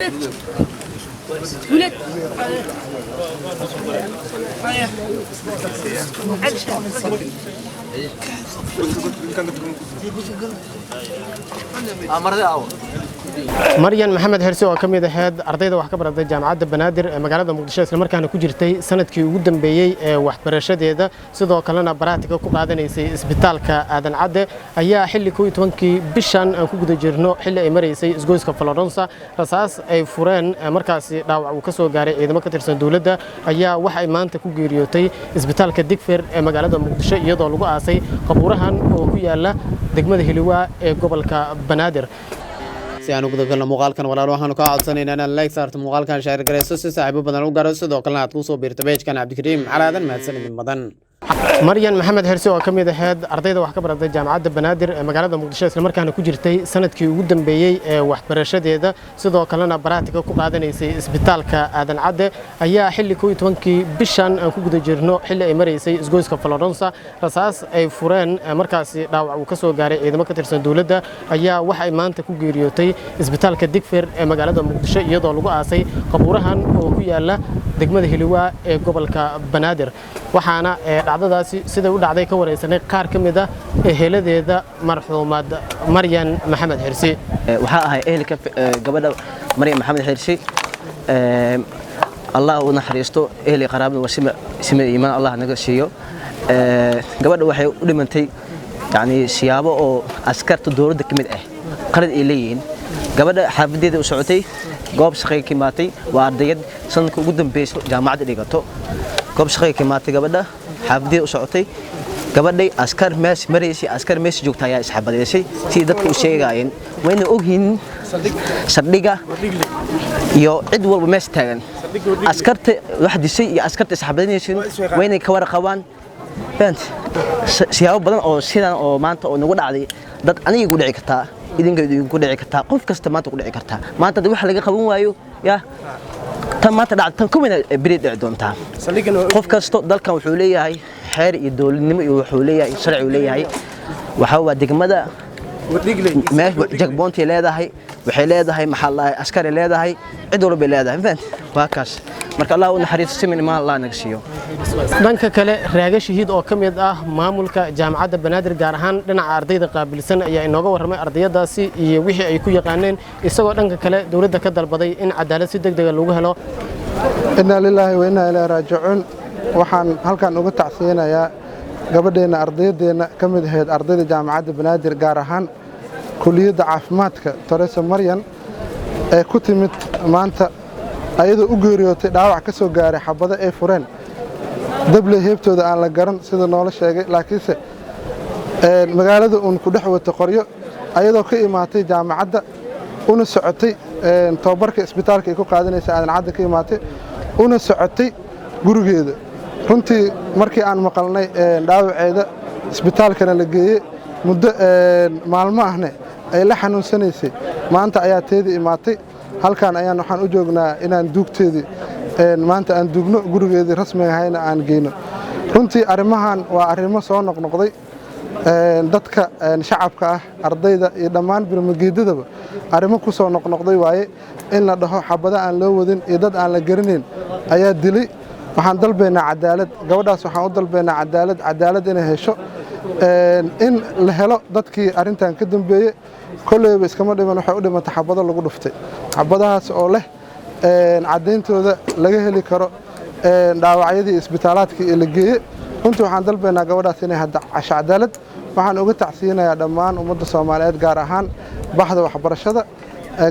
ولد maryan maxamed hersi oo ka mid ahayd ardayda wax ka baratay jaamacadda banaadir ee magaalada muqdisho isla markaana ku jirtay sanadkii ugu dambeeyay ee waxbarashadeeda sidoo kalena baraatika ku qaadanaysay isbitaalka aadan cadde ayaa xilli 12kii bishan aan ku guda jirno xilli ay maraysay isgoyska Florence rasaas ay fureen markaasi dhaawac uu ka soo gaaray ciidamo ka tirsan dawladda ayaa wax ay maanta ku geeriyootay isbitaalka Digfeer ee magaalada muqdisho iyadoo lagu aasay qabuurahan oo ku yaala degmada Hiliwa ee gobolka Banaadir si aan ugu dagalno muuqaalkan walaal waxaan ka codsanaynaa inaad like saarto muuqaalkan share gareyso si saaxiibo badan u gaaro sidoo kalena aad ku soo biirto page-kan Cabdikariim Calaadan mahadsanid badan maryan maxamed hersi oo ka mid ahayd ardayda wax ka baratay jaamacadda banaadir ee magaalada muqdisho isla markaana ku jirtay sanadkii ugu dambeeyay ee waxbarashadeeda sidoo kalena baraatika ku qaadanaysay isbitaalka aadan cadde ayaa xilli 12kii bishan aan ku guda jirno xilli ay maraysay isgoyska Florence rasaas ay fureen markaasi dhaawac uu ka soo gaaray ciidamo ka tirsan dawladda ayaa wax ay maanta ku geeriyootay isbitaalka Digfeer ee magaalada muqdisho iyadoo lagu aasay qabuurahan oo ku yaala degmada Hiliwa ee gobolka Banaadir waxaana dhacdadaasi sida u dhacday ka wareysanay qaar ka mid ah eheladeeda marxuumad maryan maxamed hersi waxa ahay ehelka gabadha maryan maxamed hersi Allah uu naxariisto ehli qaraabada wasima iimaan Allah naga siiyo gabadha waxay u dhimantay siyaabo oo askarta dawladda kamid ah qalad ay leeyihiin gabadha xaafadeeda u socotay goob shaqay ka imaatay waa ardayad sanadka ugu dambeeyay jaamacadda dhigato goob shaqay ka imaatay gabadha xaafadeeda u socotay gabadhay askar mees joogta ayaa isxabadeysay si dadku u sheegayeen wayna ogyihiin saldhiga iyo cid walba mees taagan askarta wax disay iyo askarta isxabadeynayeen wayna ka warqabaan bant siyaabo badan oo sidan oo maanta oo nagu dhacday dad aniga ugu dhici kartaa idinka ku dhici kartaa qof kasta maanta ku dhici kartaa maanta wax laga qaban waayo tan maanta dhacdan kuma bari dhici doontaa qof kasto dalkan wuxuu leeyahay xeer iyo dawladnimo iyo wuxuu leeyahay sharci uu leeyahay waxa waa degmada meesh jagboonti leedahay waxay leedahay maxaa askari leedahay cid walba leedahay fahant waa kaas marka Allah uu naxariisto simin ma Allah naga siiyo dhanka kale raaga shahiid oo kamid ah maamulka jaamacadda banaadir gaar ahaan dhinaca ardayda qaabilsan ayaa inooga warramay ardayadaasi iyo wixii ay ku yaqaaneen isagoo dhanka kale dawladda ka dalbaday in cadaalad si degdeg ah lagu helo inna lillahi wa inna ilayhi raaji'uun waxaan halkan uga tacsiyanayaa gabadheena ardayadeena kamid ahayd ardayda jaamacadda banaadir gaar ahaan kulliyadda caafimaadka Teresa Maryan ee ku timid maanta ayadoo u geeriyootay dhaawac ka soo gaaray xabada ay fureen dable heebtooda aan la garan sida noola sheegay laakiinse magaalada uun ku dhex wata qoryo ayadoo ka imaatay jaamacadda una socotay tababarka isbitaalka ay ku qaadanaysa aadan cadde ka imaatay una socotay gurigeeda runtii markii aan maqalnay dhaawaceeda isbitaalkana la geeyey muddo maalmo ahne ay la xanuunsanaysay maanta ayaa teedii imaatay halkan ayaan waxaan u joognaa inaan duugteedii maanta aan duugno gurigeedii rasmiga ahayna aan geyno runtii arrimahan waa arrimo soo noqnoqday dadka shacabka ah ardayda iyo dhammaan birmageedadaba arrimo ku soo noqnoqday waaye in la dhaho xabada aan loo wadin iyo dad aan la garanayn ayaa dilay waxaan dalbaynaa cadaalad gabadhaas waxaan u dalbaynaa cadaalad inay hesho in la helo dadkii arrintan ka dambeeyey kolleyba iskama dhiman waxay u dhimantay xabado lagu dhuftay xabadahaas oo leh caddayntooda laga heli karo dhaawacyadii isbitaalaadkii ee la geeyey runtii waxaan dalbaynaa gabadhaas inay hasho cadaalad waxaan uga tacsiyanayaa dhammaan ummadda Soomaaliyeed gaar ahaan baxda waxbarashada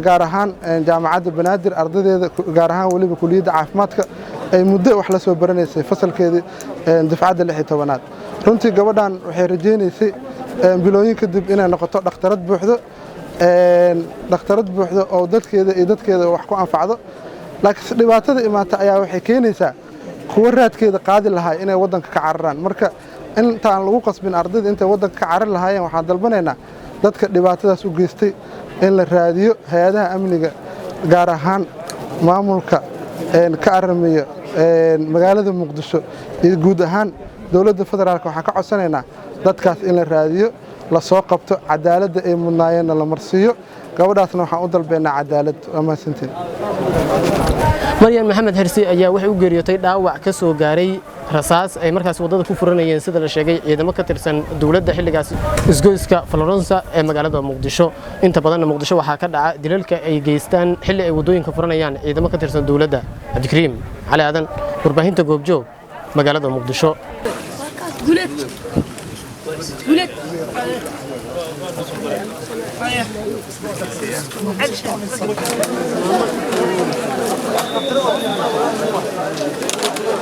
gaar ahaan jaamacadda banaadir ardaydeeda gaar ahaan waliba kulliyadda caafimaadka ay muddo wax la soo baranaysay fasalkeedii dafcadda 16aad runtii gabadhan waxay rajaynaysay bilooyin kadib inay noqoto dhakhtarad buuxdo oo dadkeeda wax ku anfacdo laakiin dhibaatada imaata ayaa waxay keenaysaa kuwa raadkeeda qaadi lahaa inay wadanka ka cararaan marka intaan lagu qasbin ardayda intay wadanka ka carar lahaayeen waxaan dalbanaynaa dadka dhibaatadaas u geystay in la raadiyo hay'adaha amniga gaar ahaan maamulka ka aramiyo magaalada muqdisho iyo guud ahaan dawladda federaalka waxaan ka codsanaynaa dadkaas in la raadiyo la soo qabto cadaaladda ay mudnaayeenna la marsiiyo gabadhaasna waxaan u dalbeynaa cadaalad waa mahadsantiin maryan maxamed hersi ayaa waxay u geeriyootay dhaawac ka soo gaaray rasaas ay markaas wadada ku furanayeen sida la sheegay ciidamo ka tirsan dawladda xilligaas isgoyska Florence ee magaalada Muqdisho inta badan Muqdisho waxaa ka dhaca dilalka ay geystaan xilli ay wadooyinka furanayaan ciidamo ka tirsan dawladda Abdikariim Cali Aadan warbaahinta goobjoog magaalada Muqdisho